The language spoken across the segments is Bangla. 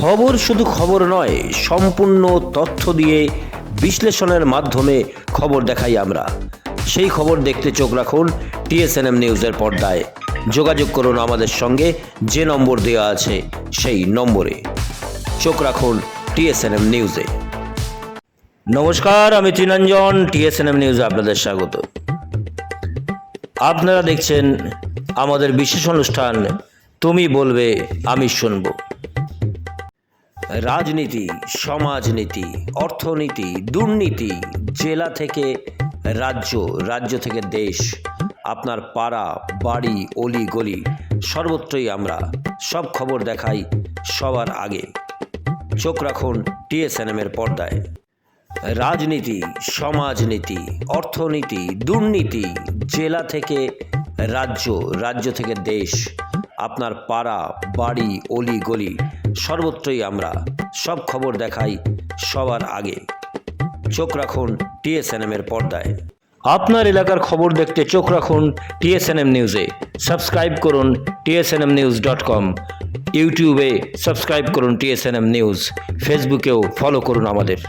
খবর শুধু খবর নয়, সম্পূর্ণ তথ্য দিয়ে বিশ্লেষণের মাধ্যমে খবর দেখাই আমরা। সেই খবর দেখতে চোখ রাখুন টিএসএনএম নিউজের পর্দায়। যোগাযোগ করুন আমাদের সঙ্গে, যে নম্বর দেওয়া আছে সেই নম্বরে। চোখ রাখুন টিএসএনএম নিউজে। নমস্কার, আমি তৃণাঞ্জন, টিএসএনএম নিউজে আপনাদের স্বাগত। আপনারা দেখছেন আমাদের বিশেষ অনুষ্ঠান তুমি বলবে আমি শুনব। রাজনীতি, সমাজনীতি, অর্থনীতি, দুর্নীতি, জেলা থেকে রাজ্য, রাজ্য থেকে দেশ, আপনার পাড়া, বাড়ি, অলি গলি, সর্বত্রই আমরা সব খবর দেখাই সবার আগে। চোখ রাখুন টিএসএনএমের পর্দায়। রাজনীতি, সমাজনীতি, অর্থনীতি, দুর্নীতি, জেলা থেকে রাজ্য, রাজ্য থেকে দেশ, আপনার পাড়া, বাড়ি, অলি গলি, সর্বত্রই আমরা সব খবর দেখাই সবার আগে। চোখ রাখুন টিএসএনএমের পর্দায়। আপনার এলাকার খবর দেখতে চোখ রাখুন টিএসএনএম নিউজে। সাবস্ক্রাইব করুন tsnmnews.com। ইউটিউবে সাবস্ক্রাইব করুন টিএসএনএম নিউজ। ফেসবুকেও ফলো করুন আমাদের।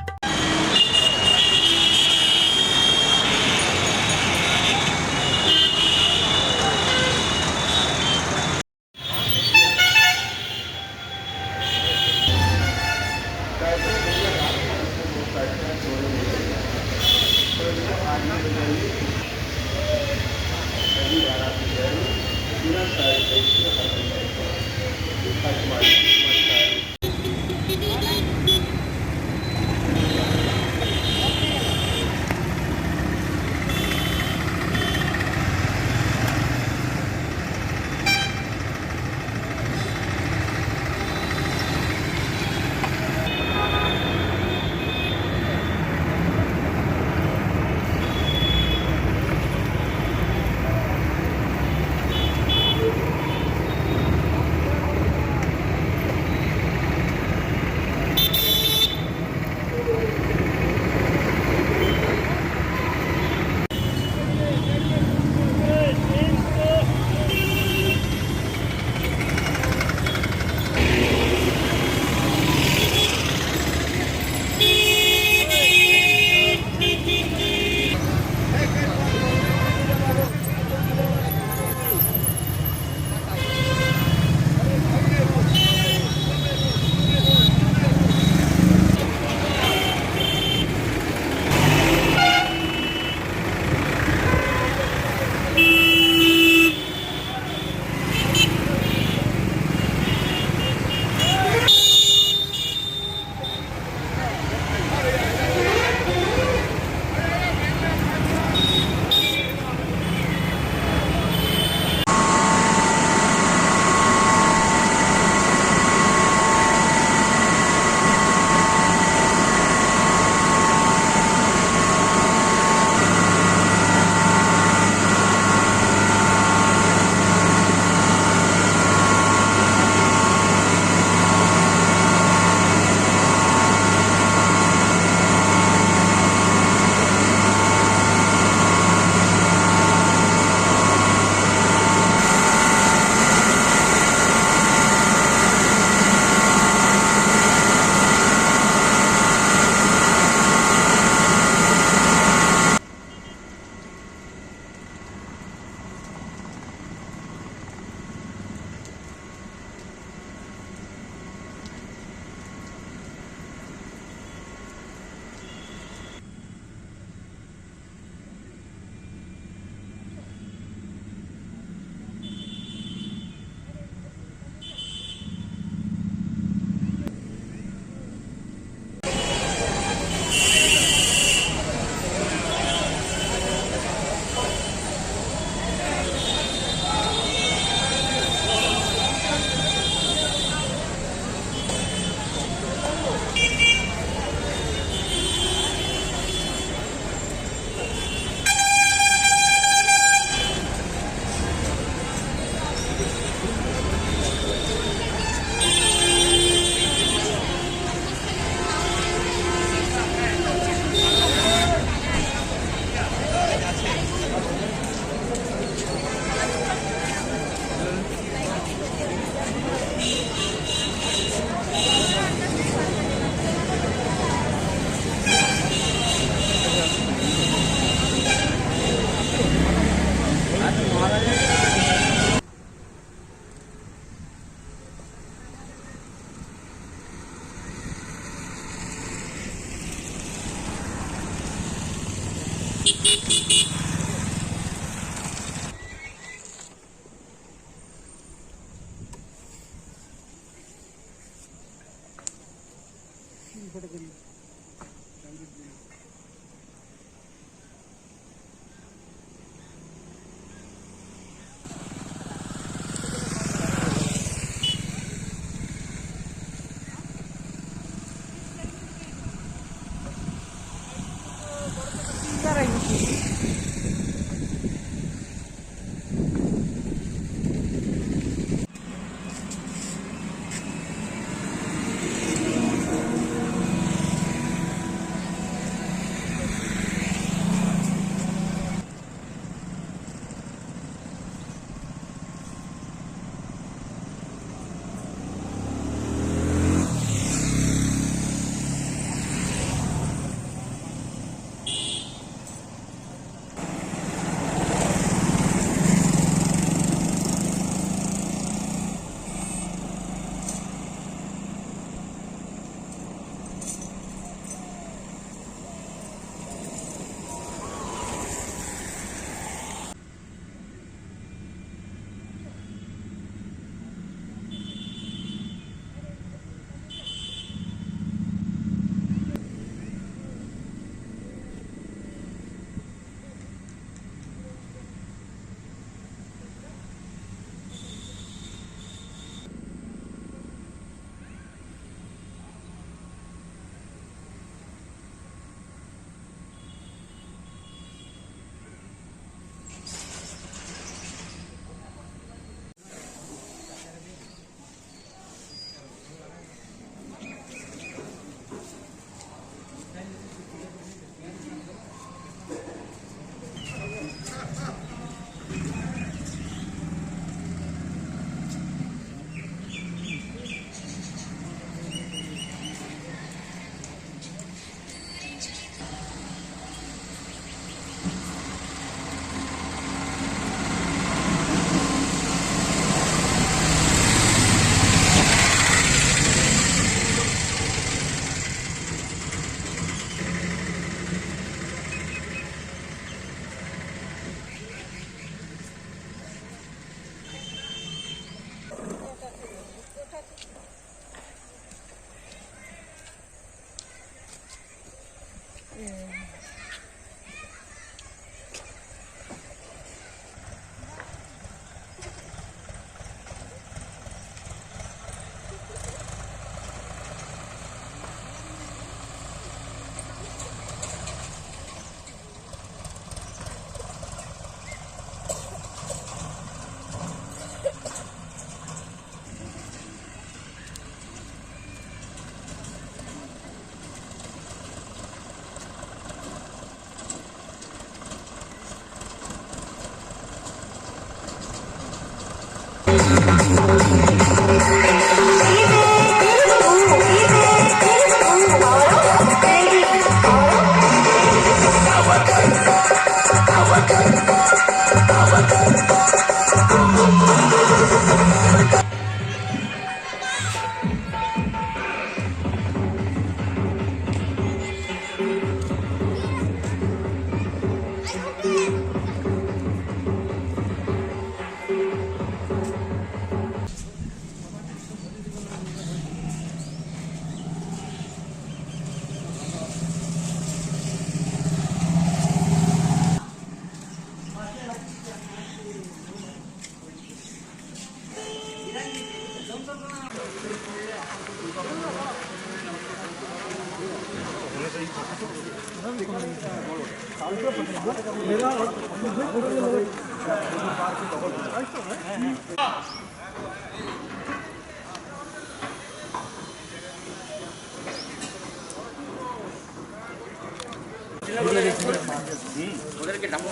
ওদেরকে ডাকো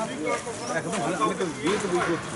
একদম আমি তো বিয়ে তো বই করছি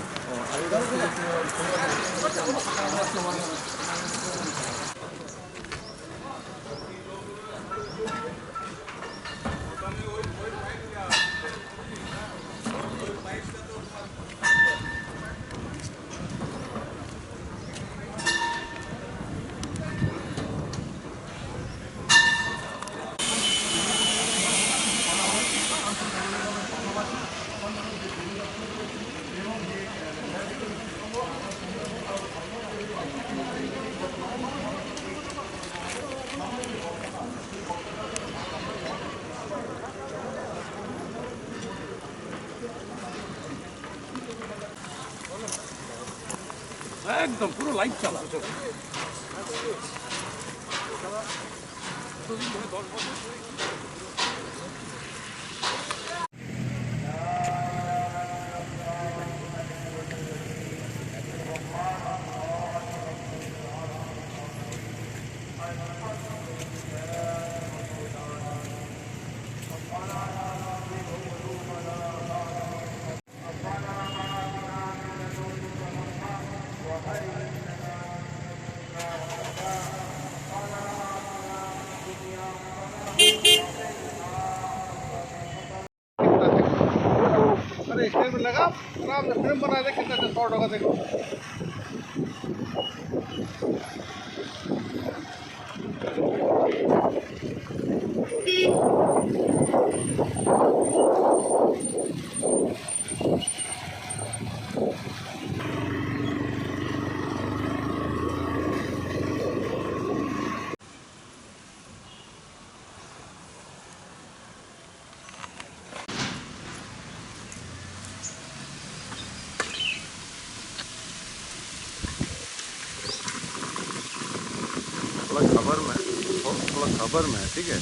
একদম পুরো লাইভ চালা अरे स्टेज में लगा आराम से फिल्म बना दे कितना 100 टका देखो थोड़ा खबर में है ठीक है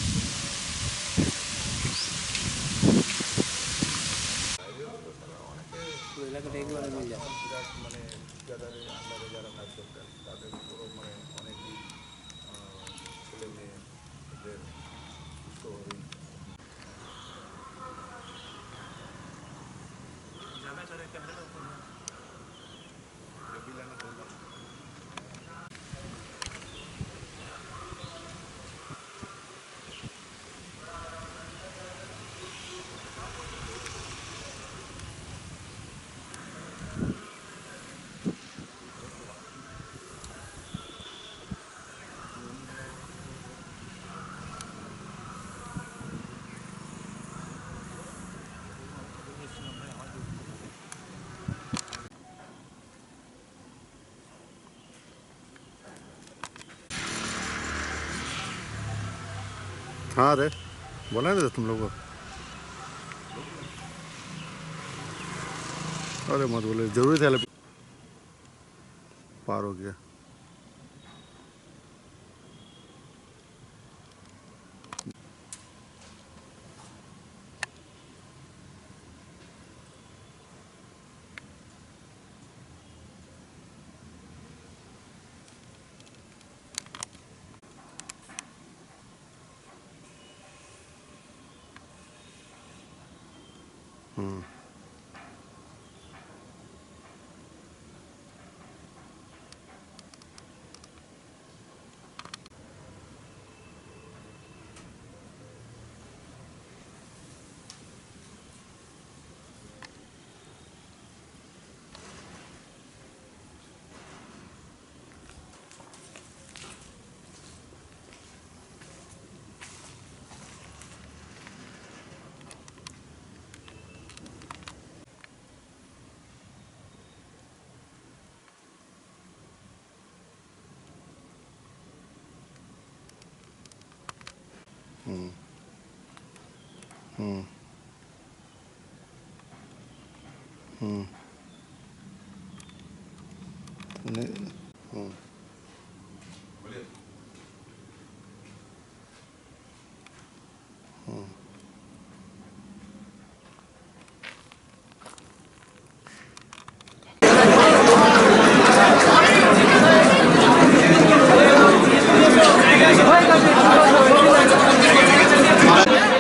हाँ रे बोला ना तुम लोग को अरे मत बोले जरूरी था पार हो गया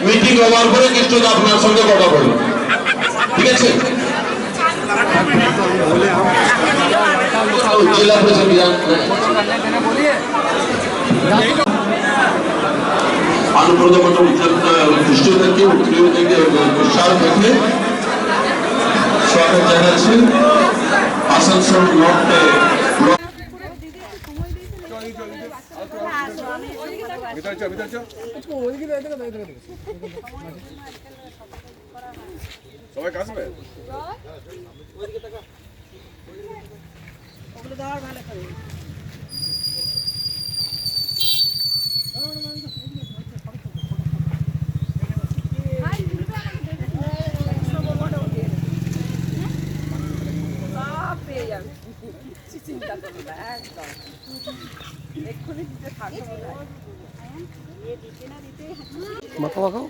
মিটিং হওয়ার পরে কিছু আপনার সঙ্গে কথা বলবো ঠিক আছে जिला परिषद अनुप्रदमत দুষ্টদেরকে উৎপীড়নকে উৎসাহ দেখে স্বাগত জানাচ্ছি আসানসোল নর্থে সবাই কাছে ওগুলো দেওয়ার ভালো করে সব পেয়ে যাবে চিন্তা করো মাখাও মাখাও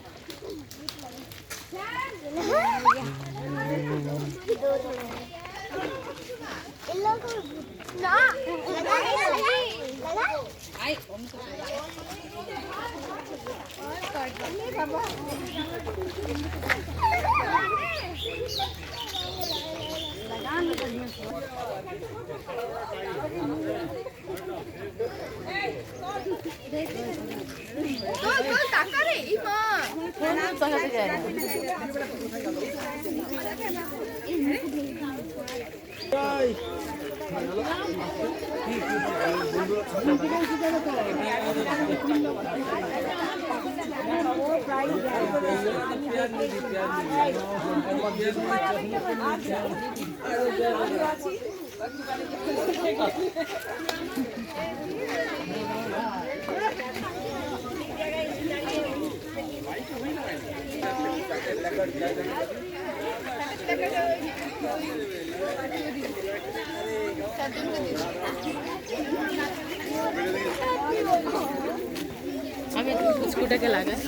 আমি একটু ফুচকুটাকে লাগাই।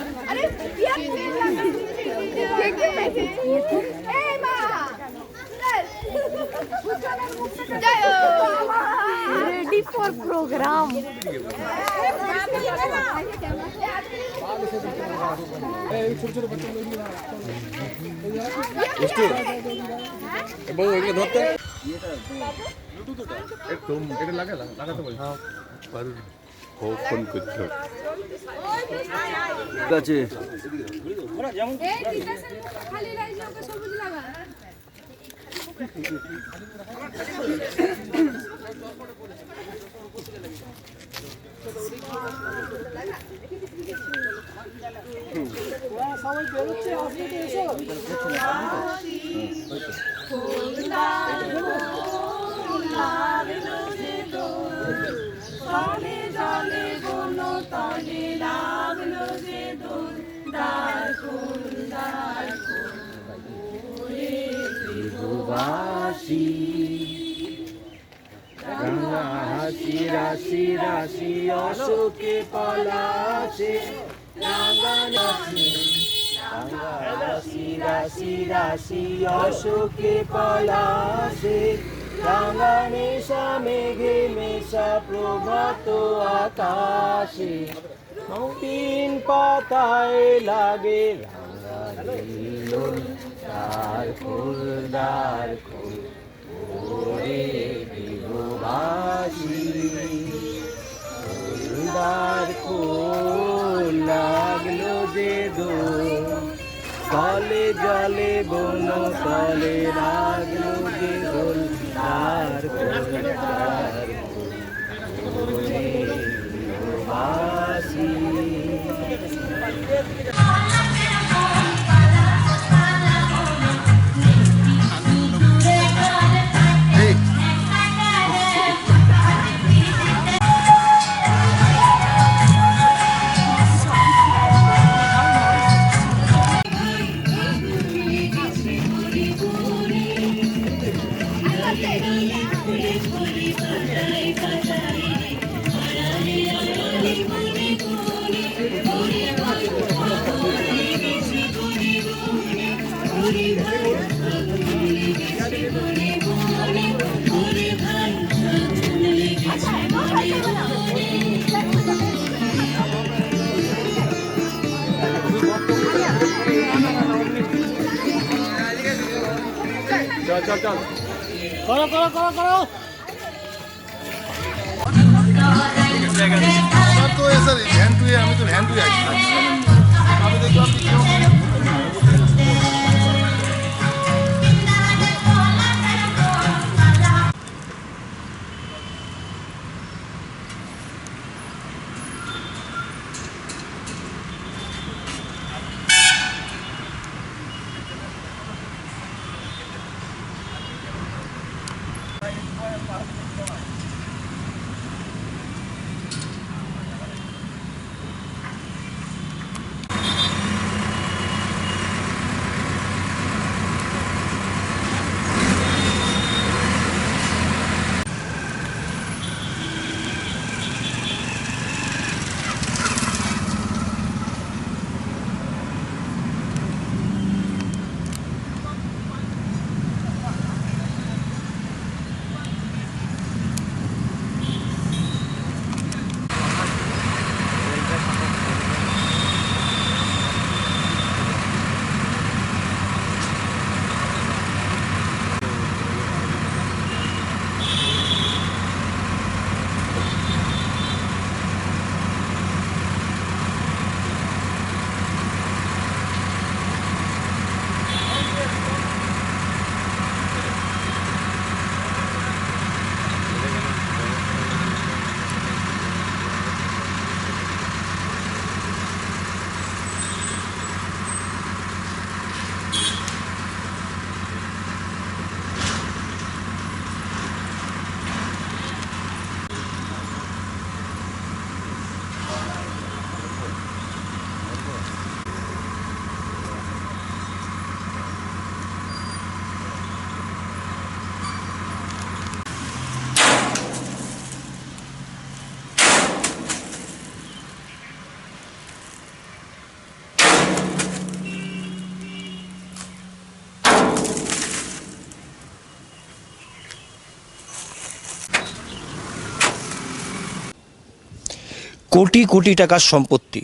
Ready for program. গঙ্গা হাসি রাশি রাশি অশোকে পলাশে গঙ্গা রাশি রাশি রাশি অশোকে পলাশে গঙ্গা মেশা মেঘে মেশা প্রভাত আকাশে তিন পাতায় লাগে রাঙা নীল দ্বার খোল দ্বার খোল ওরে বিভুবাসী দ্বার খোল লাগলো যে দোল তলে জলে বন তলে লাগলো যে দোল দ্বার খোল দ্বার খোল ওরে বিভুবাসী चल चल करो करो करो करो तो ऐसा ध्यान टू है हमें तो ध्यान टू है আমি দেখলাম কোটি কোটি টাকার সম্পত্তি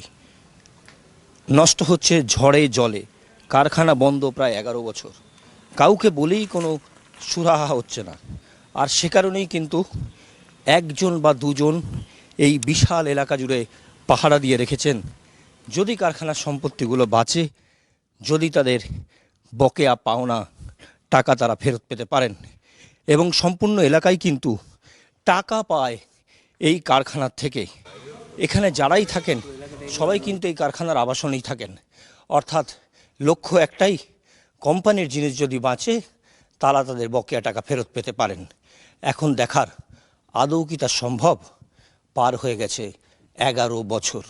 নষ্ট হচ্ছে ঝড়ে জলে, কারখানা বন্ধ প্রায় 11 বছর, কাউকে বলেই কোনো সুরাহা হচ্ছে না। আর সে কারণেই কিন্তু একজন বা দুজন এই বিশাল এলাকা জুড়ে পাহারা দিয়ে রেখেছেন, যদি কারখানার সম্পত্তিগুলো বাঁচে, যদি তাদের বকেয়া পাওনা টাকা তারা ফেরত পেতে পারেন। এবং সম্পূর্ণ এলাকায় কিন্তু টাকা পায় এই কারখানার থেকে। এখানে যারাই থাকেন সবাই কিন্তু এই কারখানার আবাসনেই থাকেন, অর্থাৎ লক্ষ্য একটাই, কোম্পানির জিনিস যদি বাঁচে তারা তাদের বকেয়া টাকা ফেরত পেতে পারেন। এখন দেখার আদৌ কি তা সম্ভব? পার হয়ে গেছে 11 বছর।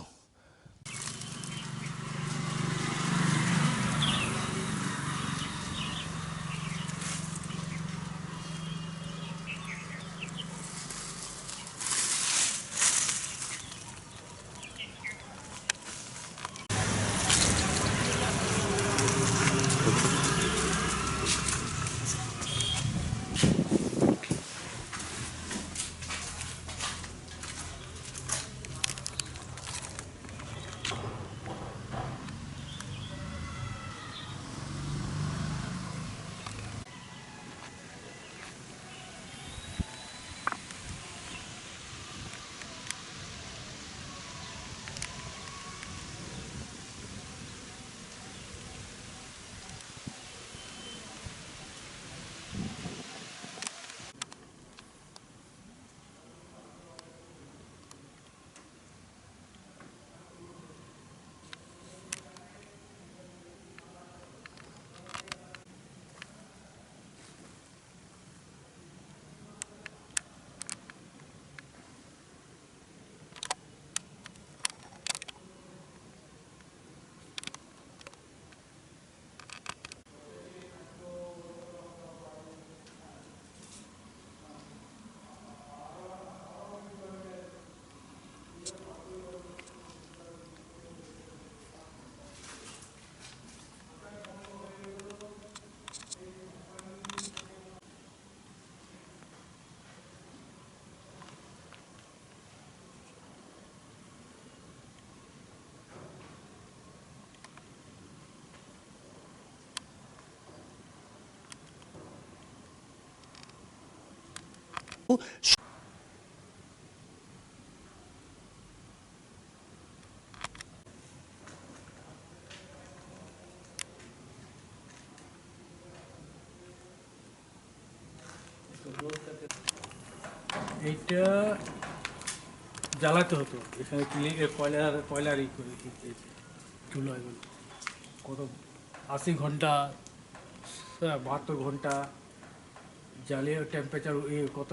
এইটা জ্বালাতে হতো, এখানে কয়লার ই করে চুলো এগুলো কত 80 ঘন্টা 72 ঘন্টা জ্বালিয়ে টেম্পারেচার কত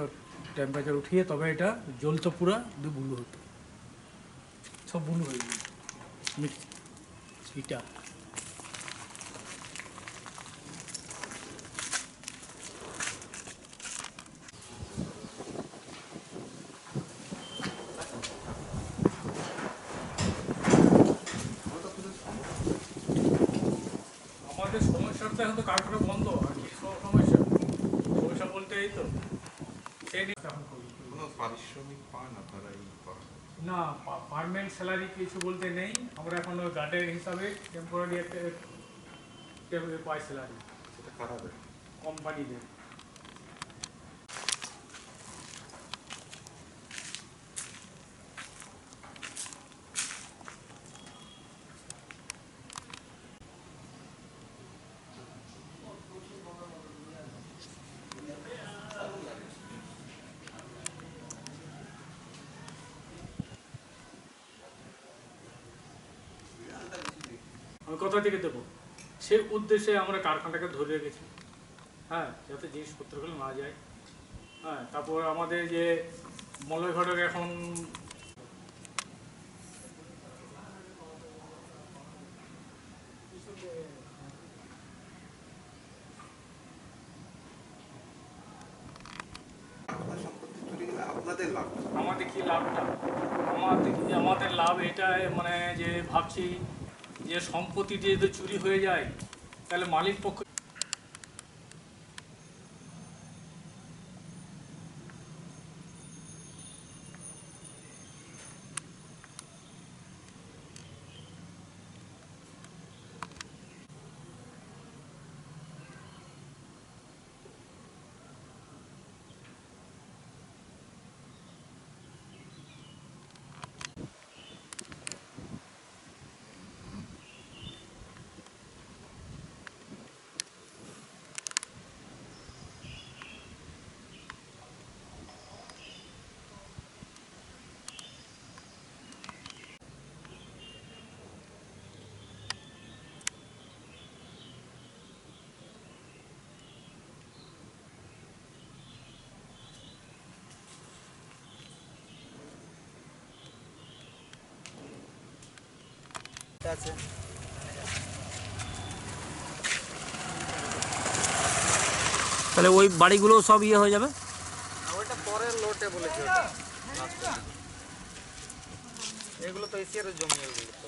টেম্পারেচার উঠিয়ে তবে এটা জ্বলতো, পুরা বুলু হতো, সব বুলু হয়ে গেল এটা। আমাদের সমস্যাটা এখন তো কারখানা বন্ধ, আর কি সমস্যা? সমস্যা বলতে এই তো সেই নিয়ে এখন করি। পারিশ্রমিক পান আপনারা এই করা? না, পার্মানেন্ট স্যালারি কিছু বলতে নেই, আমরা এখন ওই গার্ডের হিসাবে টেম্পোরারি একটা পাই স্যালারি, সেটা কারা দেয়? কোম্পানিদের। আমি কোথা থেকে দেবো? সেই উদ্দেশ্যে আমরা কারখানাটাকে ধরে রেখেছি, হ্যাঁ, যাতে জিনিসপত্রগুলো না যায়। হ্যাঁ, তারপর আমাদের যে মলয় ঘটক এখন আপনাদের লাভ, আমাদের কি লাভটা? আমাদের লাভ এটা, মানে যে ভাবছি যে সম্পত্তি যদি চুরি হয়ে যায় তাহলে মালিক পক্ষ তাহলে ওই বাড়িগুলো সব ইয়ে হয়ে যাবে। ওইটা পরের লোটে বলেছে ওটা এগুলো তো এশিয়ার জমি এগুলো তো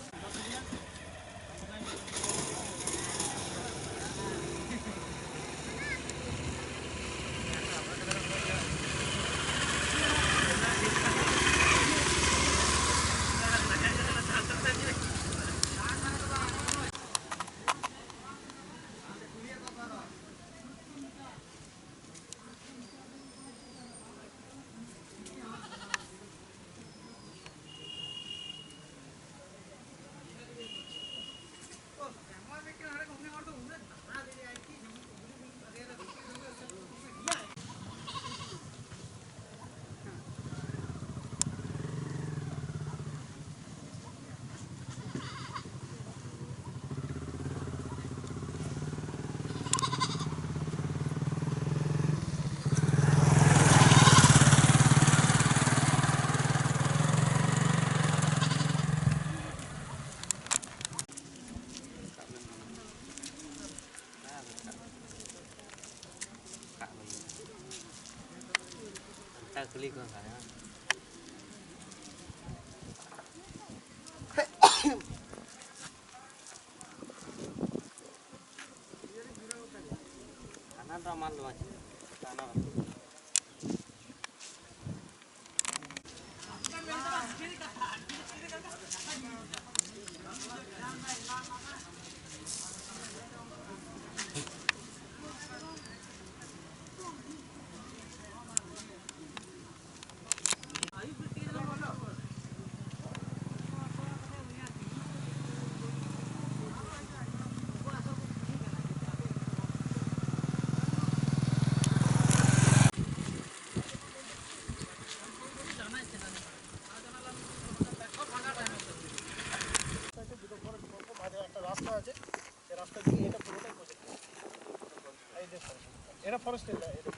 এটা ফরেস্ট এরিয়া এটা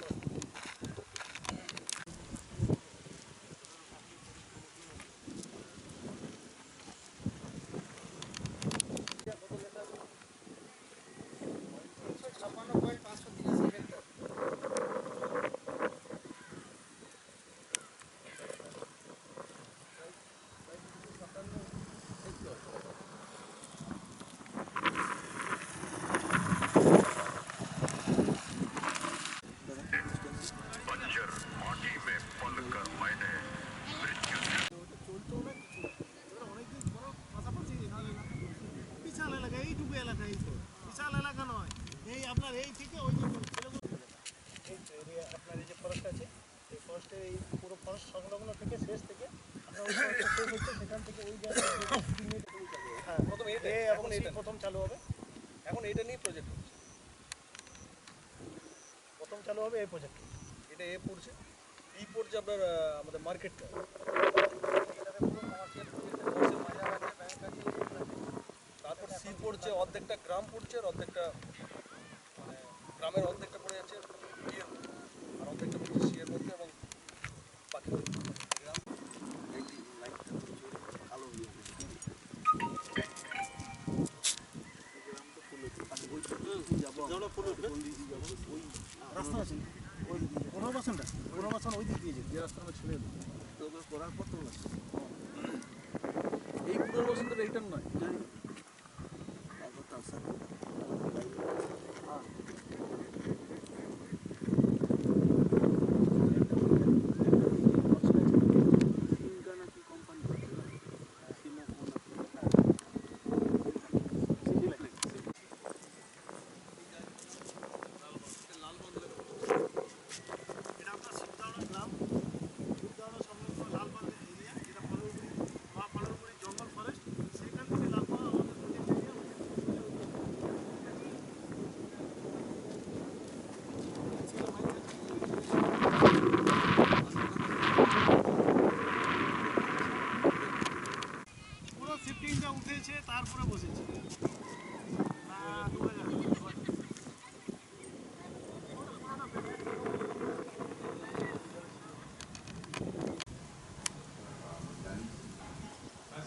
বিশাল এলাকা এইটুকু এলাকা এই তো বিশাল এলাকা নয় এই আপনার এই থেকে ওই যে এই তো এরিয়া আপনার এই যে ফরেস্ট আছে এই ফরেস্টের এই পুরো ফরেস্ট সংলগ্ন থেকে শেষ থেকে আপনার ওই শেষ হচ্ছে সেখান থেকে ওই জায়গায় হ্যাঁ প্রথম এটা এখন এটা প্রথম চালু হবে এখন এটা নিয়ে প্রজেক্ট হচ্ছে প্রথম চালু হবে এই প্রজেক্ট এটা এ পড়ছে ই পড়ছে আপনার আমাদের মার্কেটটা তারপর সি পড়ছে অর্ধেকটা গ্রাম পড়ছে আর অর্ধেকটা মানে গ্রামের অর্ধেকটা পড়ে যাচ্ছে ইয়ের আর অর্ধেকটা পড়ছে সি এর মধ্যে এবং বাকি গ্রাম রাস্তা আছে ওই 15% ওই দিক দিয়ে যে রাস্তা আমরা ছেড়ে দেবো তো করার পর তো এই 15% রিটার্ন নয় উঠেছে তারপরে বসেছে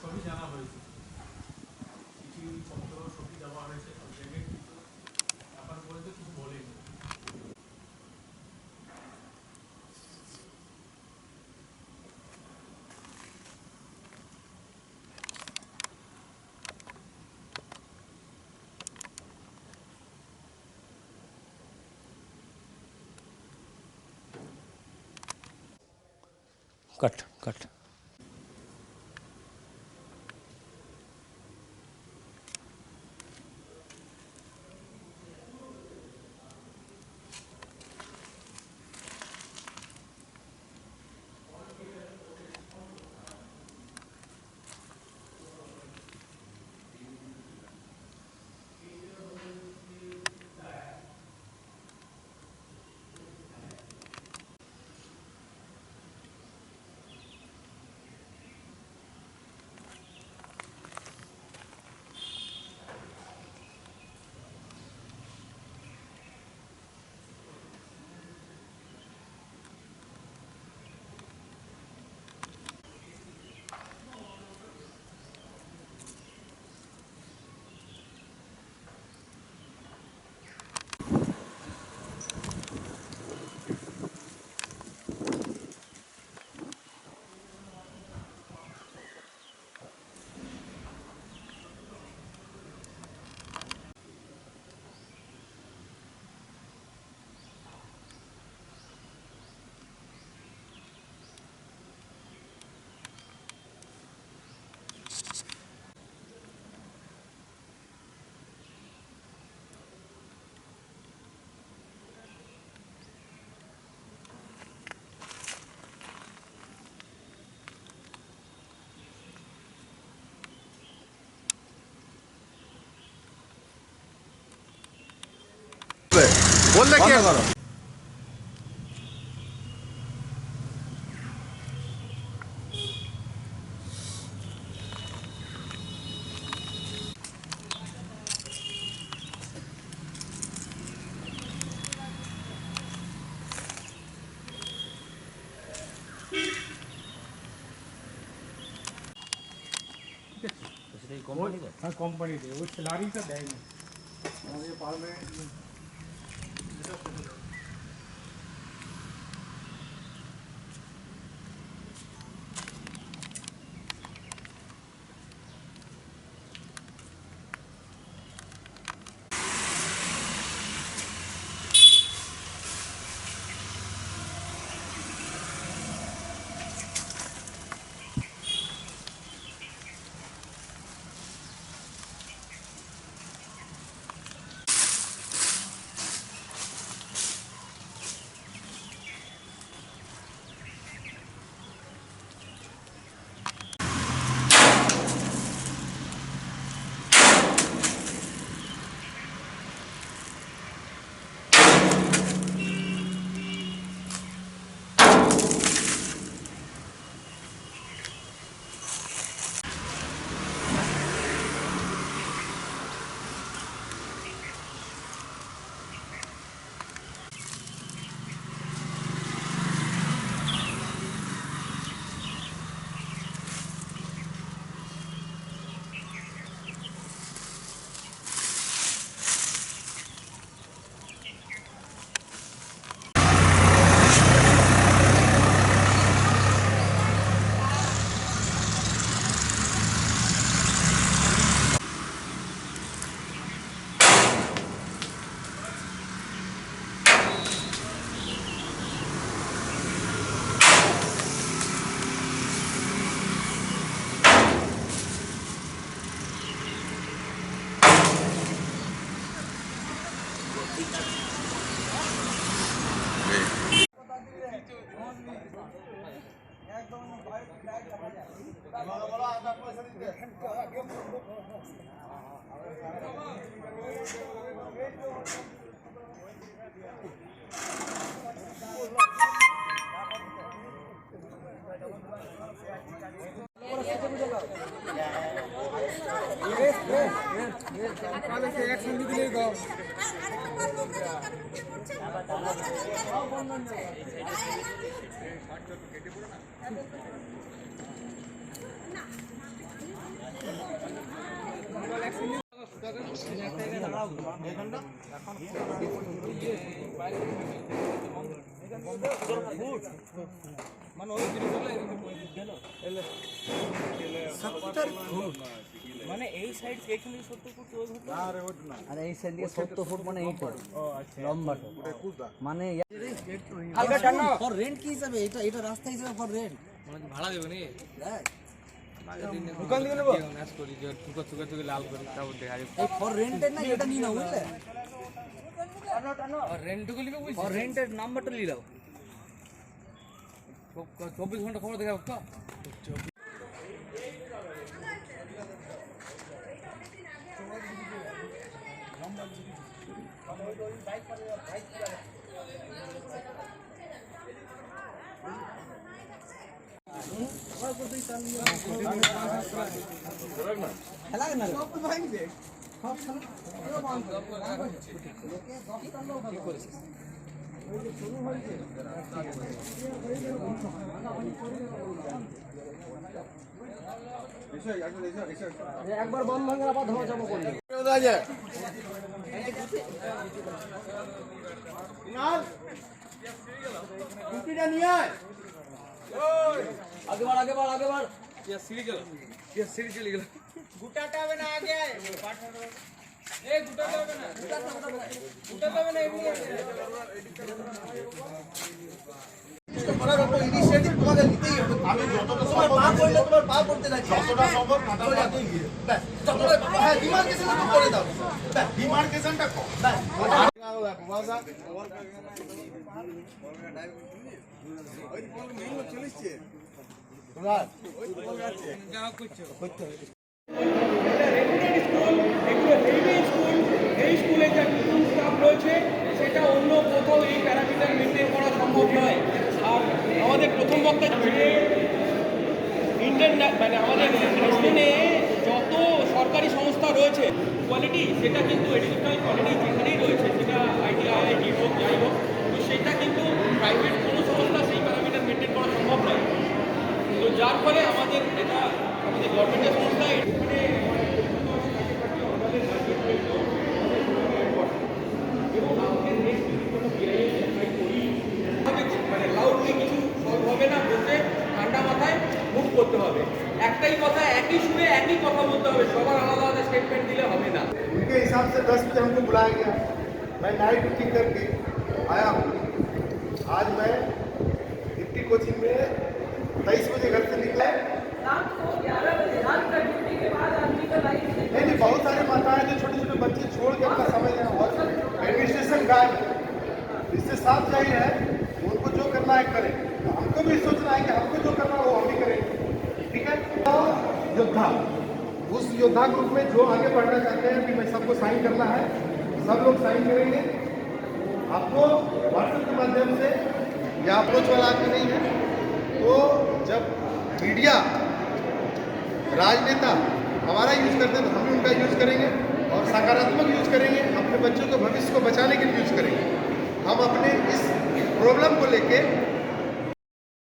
সবই জানা হয়েছে নথিপত্র সবই দেওয়া হয়েছে সব জায়গায়, কিন্তু এখন পর্যন্ত কিছু বলেনি। কাট কাট। বললে কি হ্যাঁ, কোম্পানি দেয়, ওই স্যালারিটা দেয় না আমাদের পারমানেন্ট। মানে এই সাইড এখানে 70 ফুট আর এই সাইড দিয়ে 70 ফুট মানে এইটা লম্বাটা মানে হালকা টানো ফর রেন্ট কি হিসাবে এটা এটা রাস্তা হিসাবে ফর রেন্ট মানে ভাড়া দেব নি দোকান দিয়ে নেব নাচ করি যে টুকা টুকা টুকা লাল করি তাও দেখা যায় এই ফর রেন্টের না এটা নিয়ে নাও বুঝলে টানো টানো আর রেন্ট গুলি কে বুঝছি ফর রেন্টের নাম্বারটা নিয়ে নাও 24 ঘন্টা খবর দেখাবো তো একবার বম ভাঙা আবার ধোয়া যাবো করলে কুটিটা নিয়ে আয় आगे बढ़ आगे बढ़ आगे बढ़ ये सीढ़ी चली गया गुटाटा হবে না আগে এই গুটাটা হবে না গুটাটা হবে না এমনি इसको बड़ा रखो इनिशिएटिव তোমাকে নিতেই হবে আমি যতটা সময় পা করলে তোমার পা করতে না যতটা সম্ভব কাটা যাতেই গিয়ে বাস যতটা হ্যাঁ ডিমার্কেশনটা তো করে দাও বাস ডিমার্কেশনটা কর বাস চলিছে রাত ওই আছে যাও করছো এই স্কুলে যে টিচিং স্টাফ রয়েছে সেটা অন্য কোথাও এই প্যারামিটার মেনটেন করা সম্ভব নয় আর আমাদের প্রথম বক্তা ইন্টারনেট মানে আমাদের রেশনে যত সরকারি সংস্থা রয়েছে কোয়ালিটি সেটা কিন্তু এডুকেশনাল কোয়ালিটি যেখানেই রয়েছে সেটা আইআইটি হোক যাই হোক তো সেটা কিন্তু প্রাইভেট কোনো সংস্থা সেই প্যারামিটার মেনটেন করা সম্ভব নয় তো যার ফলে আমাদের এটা আমাদের গভর্নমেন্টের সংস্থা এখানে মানে লাউডলি কিছু সলভ হবে না বলতে ঠান্ডা মাথায় মুভ করতে হবে একটাই কথা একই সুরে একই কথা বলতে হবে সবার আলাদা আলাদা স্টেটমেন্ট দিলে হবে না उनके हिसाब से 10 बजे हमको बुलाया गया मैं नाइट ड्यूटी करके आया हूँ आज मैं डिप्टी कोचिंग में 23 बजे घर से निकला रात को 11 बजे रात का ड्यूटी के बाद आदमी का लाइफ नहीं बहुत सारे माताएं जो छोटे छोटे बच्चे छोड़ के अपना समय और एडमिनिस्ट्रेशन गायब है इससे साफ जाहिर है उनको जो करना है करें तो हमको भी सोचना है कि हमको जो करना है वो हम भी करेंगे ठीक है योद्धा उस योद्धा ग्रुप में जो आगे बढ़ना चाहते हैं कि मैं सबको साइन करना है सब लोग साइन करेंगे आपको व्हाट्सएप के माध्यम से या अप्रोच वाला आदमी नहीं है तो जब मीडिया राजनेता हमारा यूज करते हैं तो हम भी उनका यूज करेंगे और सकारात्मक यूज करेंगे अपने बच्चों के भविष्य को बचाने के लिए यूज करेंगे हम अपने इस प्रॉब्लम को लेके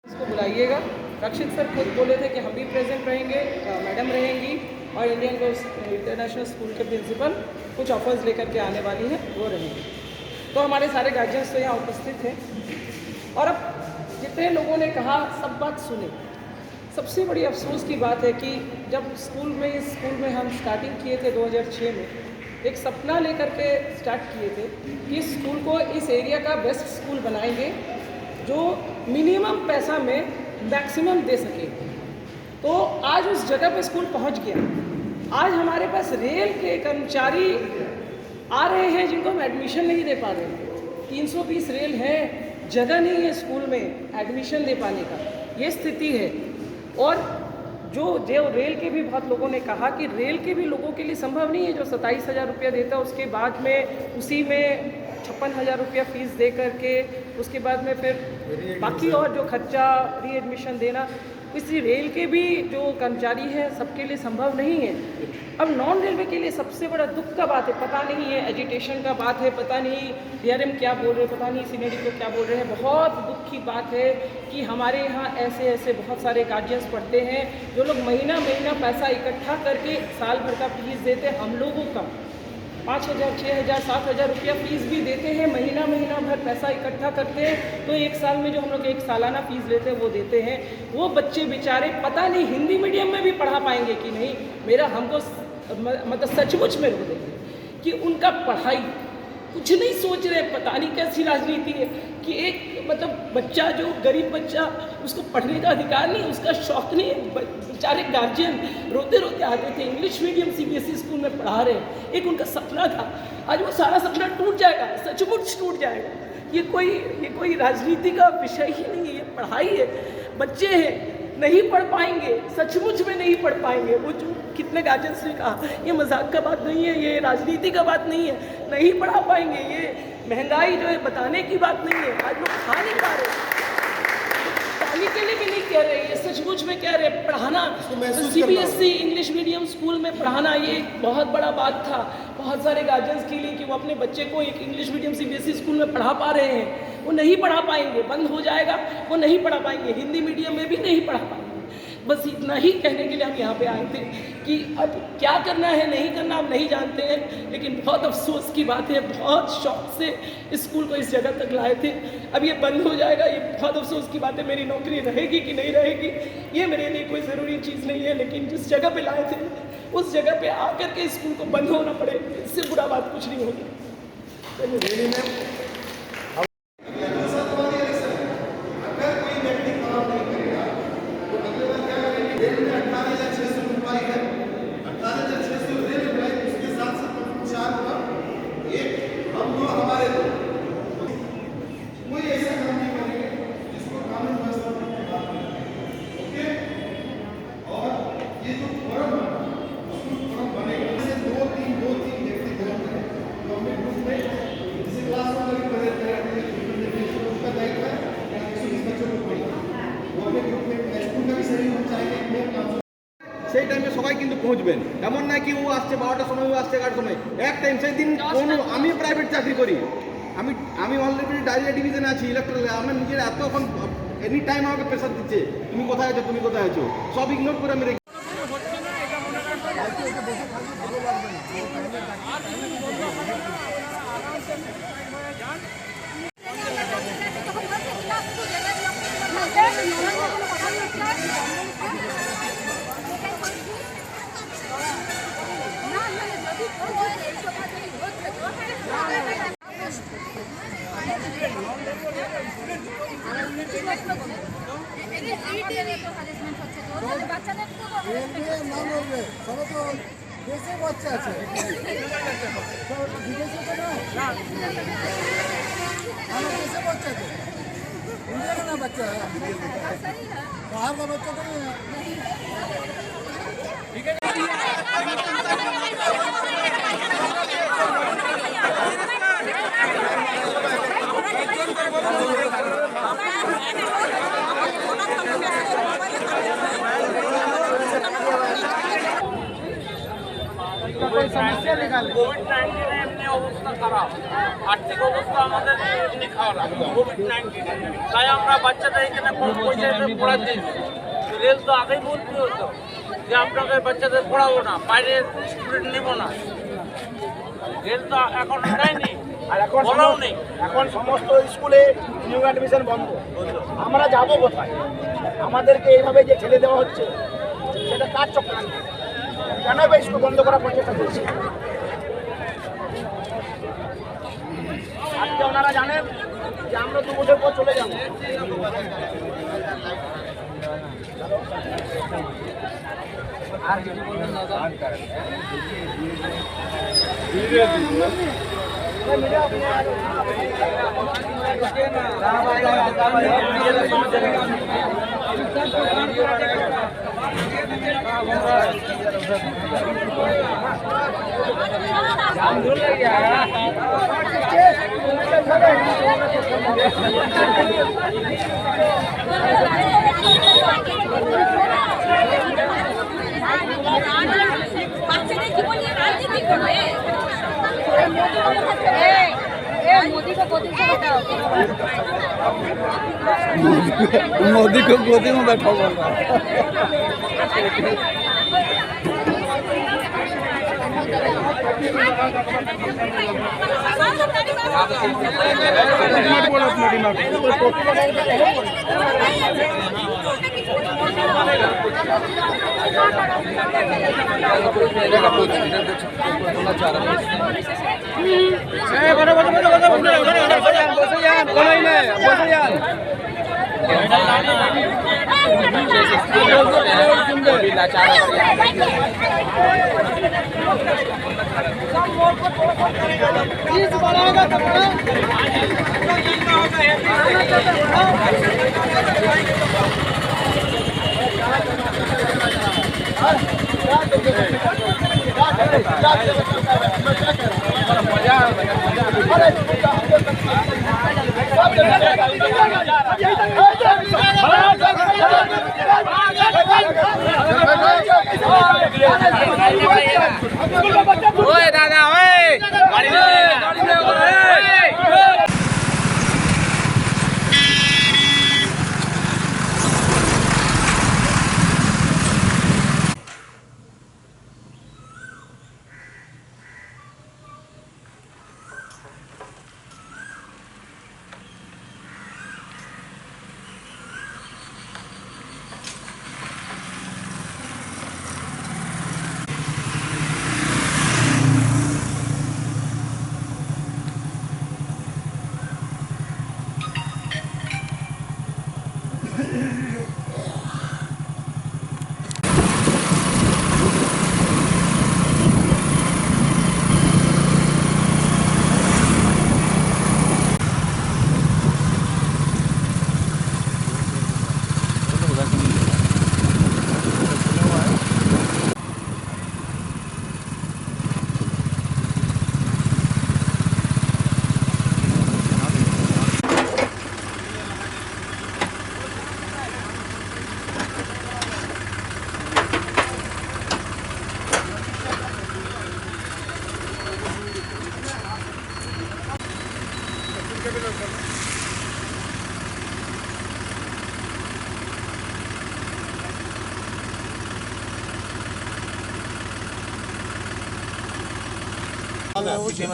इसको बुलाइएगा रक्षित सर खुद बोले थे कि हम भी प्रेजेंट रहेंगे मैडम रहेंगी और इंडियन इंटरनेशनल स्कूल के प्रिंसिपल कुछ ऑफर्स लेकर के आने वाली हैं वो रहेंगे तो हमारे सारे गार्जियंस तो यहाँ उपस्थित हैं और अब जितने लोगों ने कहा सब बात सुने सबसे बड़ी अफसोस की बात है कि जब स्कूल में हम स्टार्टिंग किए थे 2006 में एक सपना लेकर के स्टार्ट किए थे कि इस स्कूल को इस एरिया का बेस्ट स्कूल बनाएंगे जो मिनिमम पैसा में मैक्सिमम दे सके तो आज उस जगह पे स्कूल पहुंच गया आज हमारे पास रेल के कर्मचारी आ रहे हैं जिनको हम एडमिशन नहीं दे पा रहे 320 रेल है जगह नहीं है स्कूल में एडमिशन दे पाने का ये स्थिति है और जो रेल के भी बहुत लोगों ने कहा कि रेल के भी लोगों के लिए संभव नहीं है जो 27,000 रुपया देता है उसके बाद में उसी में 56,000 रुपया फीस दे करके उसके बाद में फिर बाकी और जो खर्चा रीएडमिशन देना इसी रेल के भी जो कर्मचारी हैं सबके लिए संभव नहीं है अब नॉन रेलवे के लिए सबसे बड़ा दुख का बात है पता नहीं है एजिटेशन का बात है पता नहीं डीआरएम क्या बोल रहे हैं पता नहीं सीनेडी को क्या बोल रहे हैं बहुत दुख की बात है कि हमारे यहाँ ऐसे बहुत सारे गार्जियंस पढ़ते हैं जो लोग महीना पैसा इकट्ठा करके साल भर का फीस देते हैं हम लोगों का 5,000, 6,000, 7,000 रुपया फीस भी देते हैं, महीना भर पैसा इकट्ठा करते हैं, तो एक साल में जो हम लोग एक सालाना फीस लेते हैं वो देते हैं। वो बच्चे बेचारे पता नहीं हिंदी मीडियम में भी पढ़ा पाएंगे कि नहीं। मेरा हमको मतलब सचमुच में रो देंगे कि उनका पढ़ाई कुछ नहीं सोच रहे। पता नहीं कैसी राजनीति है कि एक मतलब बच्चा जो गरीब बच्चा, उसको पढ़ने का अधिकार नहीं, उसका शौक नहीं है। बेचारे गार्जियन रोते रोते आते थे, इंग्लिश मीडियम CBSE स्कूल में पढ़ा रहे, एक उनका सपना था, आज वो सारा सपना टूट जाएगा, सचमुच टूट जाएगा। ये कोई राजनीति का विषय ही नहीं है, ये पढ़ाई है। बच्चे हैं, नहीं पढ़ पाएंगे, सचमुच में नहीं पढ़ पाएंगे। वो जो कितने गार्जियंस ने कहा, ये मजाक का बात नहीं है, ये राजनीति का बात नहीं है, नहीं पढ़ा पाएंगे। ये महंगाई जो है बताने की बात नहीं है, आज लोग खा नहीं पा रहे, पानी के लिए भी नहीं कह रहे, ये सचमुच में कह रहे। पढ़ाना CBSE इंग्लिश मीडियम स्कूल में पढ़ाना ये एक बहुत बड़ा बात था बहुत सारे गार्जियंस के लिए कि वो अपने बच्चे को एक इंग्लिश मीडियम CBSE स्कूल में पढ़ा पा रहे हैं। वो नहीं पढ़ा पाएंगे, बंद हो जाएगा, वो नहीं पढ़ा पाएंगे, हिंदी मीडियम में भी नहीं पढ़ा पाएंगे। बस इतना ही कहने के लिए हम यहाँ पे आए थे कि अब क्या करना है नहीं करना हम नहीं जानते हैं, लेकिन बहुत अफसोस की बात है, बहुत शौक से स्कूल को इस जगह तक लाए थे, अब ये बंद हो जाएगा, ये बहुत अफसोस की बात है। मेरी नौकरी रहेगी कि नहीं रहेगी ये मेरे लिए कोई ज़रूरी चीज़ नहीं है, लेकिन जिस जगह पे लाए थे उस जगह पे आकर के स्कूल को बंद होना पड़े, इससे बुरा बात कुछ नहीं होगी। সেই টাইমে সবাই কিন্তু পৌঁছবেন, এমন না কি ও আসছে 12টার সময়, ও আসছে 11টার সময়, এক টাইম। সেই দিন কোনো আমি প্রাইভেট চাকরি করি, আমি অলরেডি ডায়রিয়া ডিভিশনে আছি, ইলেকট্রাল, আমার নিজের এতক্ষণ এনি টাইম আমাকে প্রেশার দিচ্ছে, তুমি কোথায় আছো, তুমি কোথায় আছো, সব ইগনোর করে আমি রেখে। বাচ্চা আছে বিদেশে তো না, আমার দেশে বাচ্চা আছে, इंडिया का ना बच्चा है, बाहर का बच्चा तो नहीं है। কোভিড-19 এমনি অবস্থা খারাপ, আর্থিক অবস্থা আমাদের এমনি খারাপ কোভিড-19, তাই আমরা বাচ্চাটা এখানে কম পয়সায় পড়াচ্ছি। রেল তো আগেই বলতে হতো যে আপনাকে বাচ্চাদের পড়াবো না, বাইরের স্টুডেন্ট নেবো না, রেল তো এখন দেয়নি আর এখন বলাও নেই। এখন সমস্ত স্কুলে নিউ অ্যাডমিশন বন্ধ, আমরা যাবো কোথায়? আমাদেরকে এইভাবে যে ঠেলে দেওয়া হচ্ছে সেটা কার চক্রান্ত? কেন স্কুল বন্ধ করা প্রচেষ্টা করছে? আজকে ওনারা জানেন যে আমরা 2 বছর পর চলে যাবো। আর কিছু বলবেন না বাচ্চাদের কি বলি রাজনীতি করবে? मोदी को गोदी में बैठाओ, मोदी को गोदी में बैठाओ बोल रहा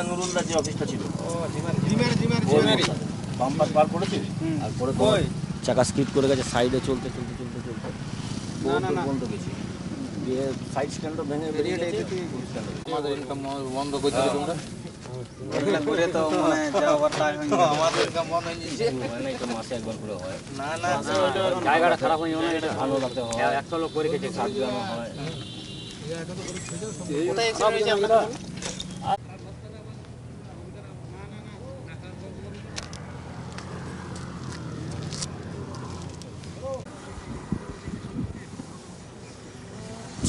নুরুল্লাহ যে অফিসটা ছিল বাম্পার পার করেছে আর পরে তো চাকা স্কিপ করে গেছে সাইডে চলতে চলতে চলতে চলতে বন্ধ গেছি দিয়ে সাইড স্ট্যান্ডও ভেঙে বেরিয়ে গেছে আমাদের ইনকাম বন্ধ করে দিলে তোমরা এগুলা করে তো মানে যা বার্তা আমাদের ইনকাম বন্ধ হয়ে যাচ্ছে মানে তো মাসে একবার করে হয় না না জায়গাটা খারাপ হয়ে গেল এটা ভালো লাগতে হয় একটা লোক করে গেছে সাত জন হয় ওটাই সব হয়েছে আমরা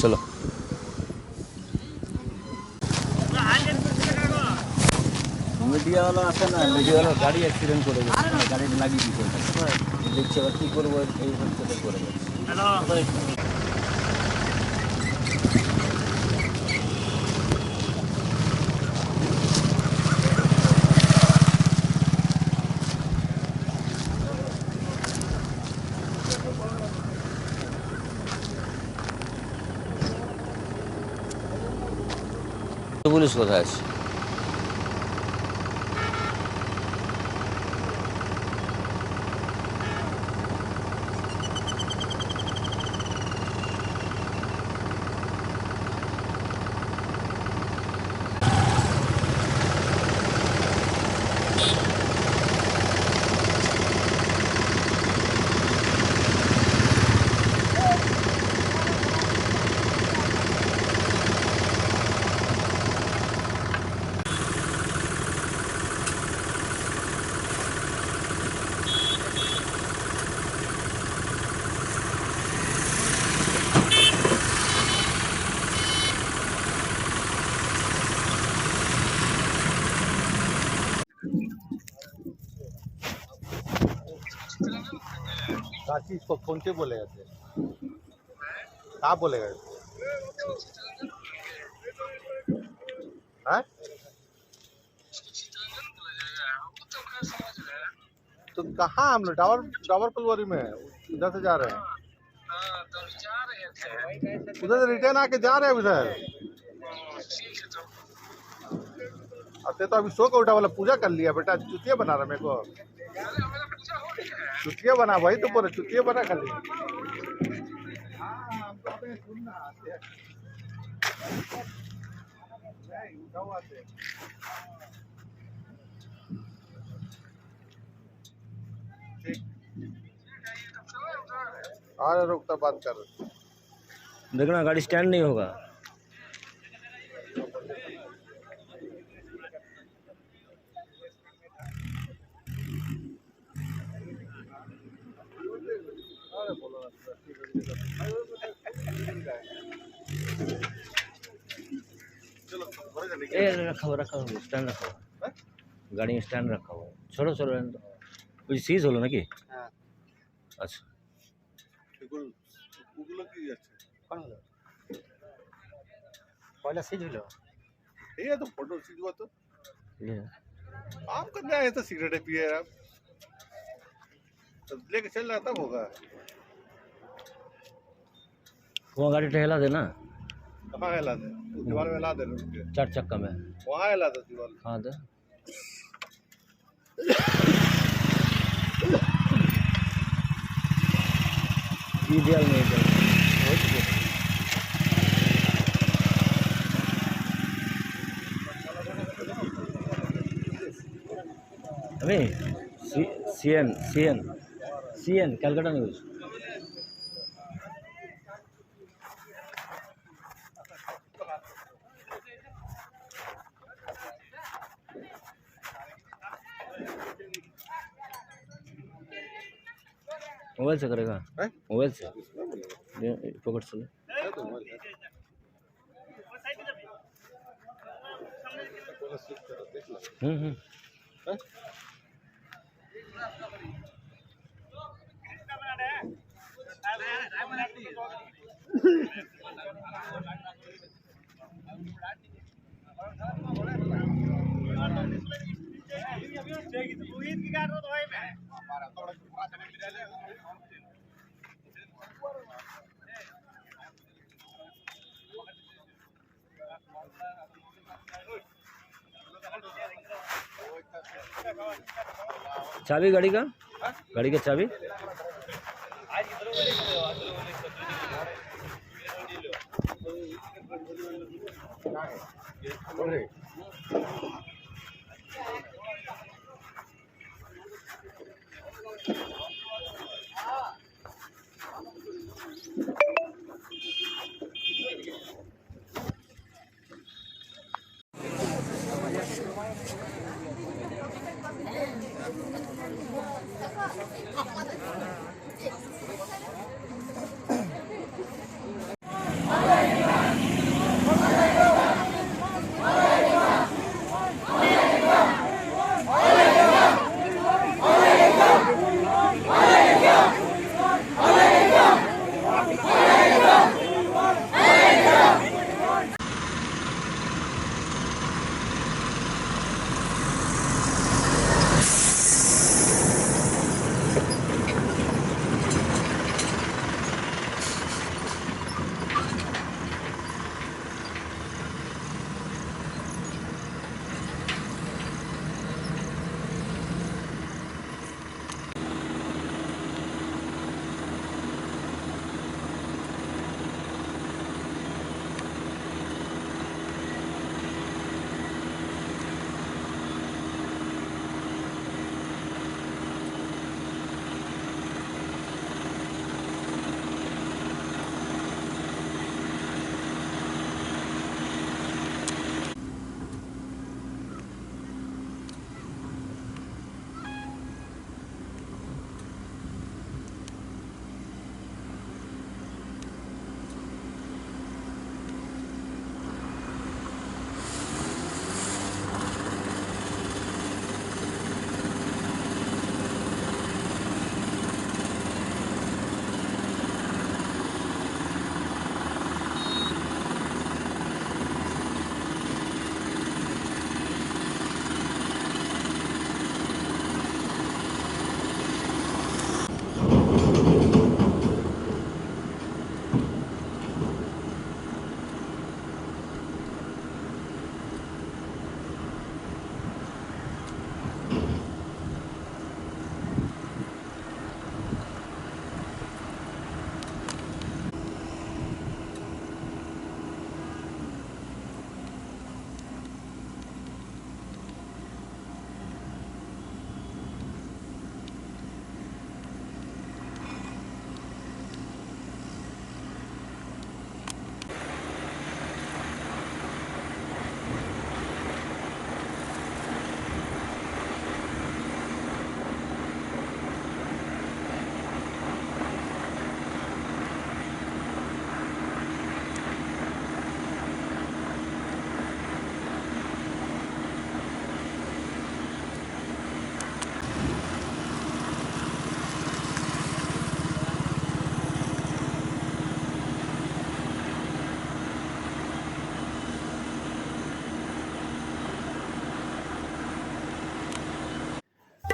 চলো মিডিয়াওয়ালা আসে না মিডিয়াওয়ালা গাড়ি অ্যাক্সিডেন্ট করে গেছে গাড়ি লাগিয়ে দিয়েছে দেখছি আবার কী করবো এই হচ্ছে করে গেছে পুলিশ কোথায় আছে काची इसको फोन से बोलेगा कहाँ बोलेगा हाँ तो कहाँ हम लोग डावर कुलवरी में उधर से जा रहे हैं उधर से रिटर्न आके जा रहे हैं उधर अब ते तो अभी सो के उठा वाला पूजा कर लिया बेटा, चुतिया बना रहा मेरे को। चुतिया बना भाई, तो पूरा चुतिया बना कर लिया। अरे रुकता बात कर। देखना गाड़ी स्टैंड नहीं होगा। रखा हुआ स्टैंड रखा हुआ, गाड़ी में स्टैंड रखा हुआ। छोड़ो छोड़ो, ওই সিজ হলো নাকি? হ্যাঁ আচ্ছা, ওগুলো কি আছে? कौन हलो पहला सीज हलो ये तो फोटो सीज हुआ तो ये आप करने आए तो सिगरेट पिए आप, तो लेके चल रहा तब होगा। वो गाड़ी टहला देना कहाँ हिला दे? दीवार में हिला दे रुक के। 4 चक्का में। वहाँ हिला दे दीवार। हाँ दे। इडियल में अभी सीएन कलकत्ता न्यूज़। मोबाइल से करेगा? मोबाइल से पकड़ से। चाबी गाड़ी का, गाड़ी का चाबी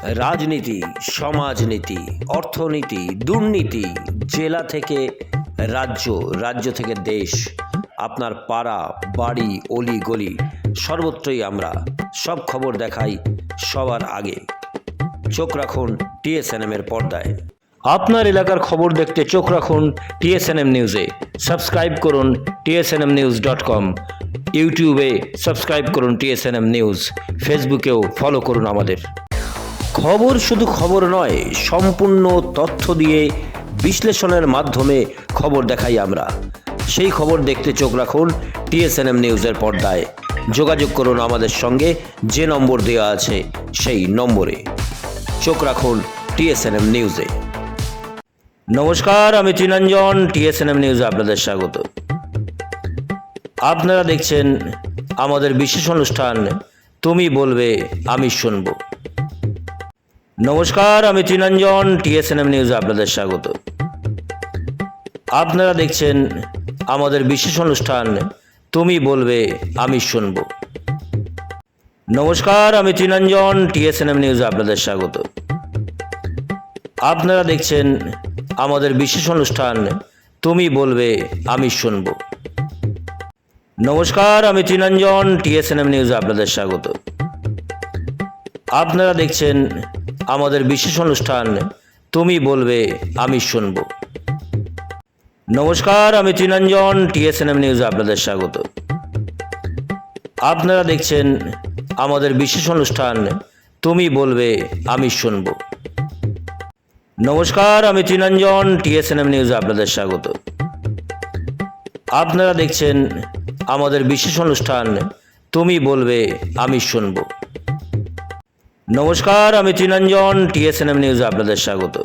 রাজনীতি, সমাজনীতি, অর্থনীতি, দুর্নীতি, জেলা থেকে রাজ্য, রাজ্য থেকে দেশ, আপনার পাড়া, বাড়ি, অলি গলি সর্বত্রই আমরা সব খবর দেখাই সবার আগে। চোখ রাখুন TSNM এর পর্দায়। আপনার এলাকার খবর দেখতে চোখ রাখুন TSNM নিউজে। সাবস্ক্রাইব করুন tsnmnews.com। ইউটিউবে সাবস্ক্রাইব করুন TSNM নিউজ। ফেসবুকেও ফলো করুন আমাদের। খবর শুধু খবর নয়, সম্পূর্ণ তথ্য দিয়ে বিশ্লেষণের মাধ্যমে খবর দেখাই আমরা। সেই খবর দেখতে চোখ রাখুন TSNM নিউজের পর্দায়। যোগাযোগ করুন আমাদের সঙ্গে, যে নম্বর দেওয়া আছে সেই নম্বরে। চোখ রাখুন TSNM নিউজে। নমস্কার, আমি চিরঞ্জন, TSNM নিউজে আপনাদের স্বাগত। আপনারা দেখছেন আমাদের বিশেষ অনুষ্ঠান তুমি বলবে আমি শুনব। নমস্কার, আমি চিরঞ্জন, TSNM নিউজে আপনাদের স্বাগত। আপনারা দেখছেন আমাদের বিশেষ অনুষ্ঠান তুমি বলবে আমি শুনব। নমস্কার, আমি চিরঞ্জন, TSNM নিউজে আপনাদের স্বাগত। আপনারা দেখছেন আমাদের বিশেষ অনুষ্ঠান তুমি বলবে আমি শুনব। নমস্কার, আমি চিরঞ্জন, TSNM নিউজে আপনাদের স্বাগত। আপনারা দেখছেন আমাদের বিশেষ অনুষ্ঠান তুমি বলবে আমি শুনব। নমস্কার, আমি চিরঞ্জন, TSNM নিউজে আপনাদের স্বাগত। আপনারা দেখছেন আমাদের বিশেষ অনুষ্ঠান তুমি বলবে আমি শুনব। নমস্কার, আমি চিরঞ্জন, TSNM নিউজে আপনাদের স্বাগত। আপনারা দেখছেন আমাদের বিশেষ অনুষ্ঠান তুমি বলবে আমি শুনব। নমস্কার, আমি চিরঞ্জন, TSNM নিউজে আপনাদের স্বাগত।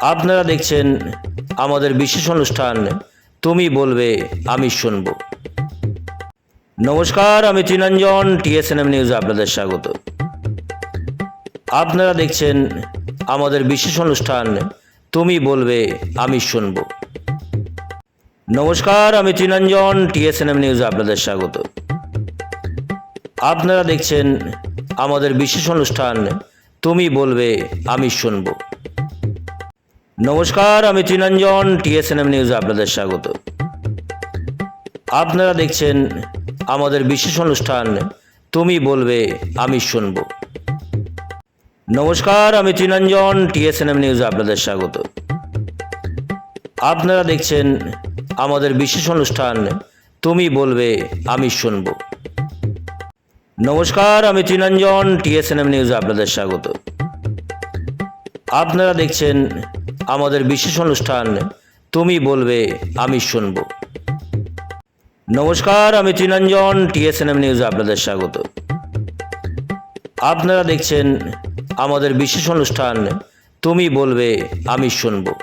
আপনারা দেখছেন আমাদের বিশেষ অনুষ্ঠান তুমি বলবে আমি শুনব। নমস্কার, আমি চিরঞ্জন, TSNM নিউজে আপনাদের স্বাগত। আপনারা দেখছেন আমাদের বিশেষ অনুষ্ঠান তুমি বলবে আমি শুনব। নমস্কার, আমি চিরঞ্জন, TSNM নিউজে আপনাদের স্বাগত। আপনারা দেখছেন আমাদের বিশেষ অনুষ্ঠান তুমি বলবে আমি শুনব। নমস্কার, আমি চিরঞ্জন, TSNM নিউজে আপনাদের স্বাগত। আপনারা দেখছেন আমাদের বিশেষ অনুষ্ঠান তুমি বলবে আমি শুনব। নমস্কার, আমি চিরঞ্জন, TSNM নিউজে আপনাদের স্বাগত। আপনারা দেখছেন আমাদের বিশেষ অনুষ্ঠান তুমি বলবে আমি শুনব। নমস্কার, আমি চিরঞ্জন, TSNM নিউজে আপনাদের স্বাগত। আপনারা দেখছেন আমাদের বিশেষ অনুষ্ঠান তুমি বলবে আমি শুনব। নমস্কার, আমি চিরঞ্জন, TSNM নিউজে আপনাদের স্বাগত। আপনারা দেখছেন আমাদের বিশেষ অনুষ্ঠান তুমি বলবে আমি শুনব।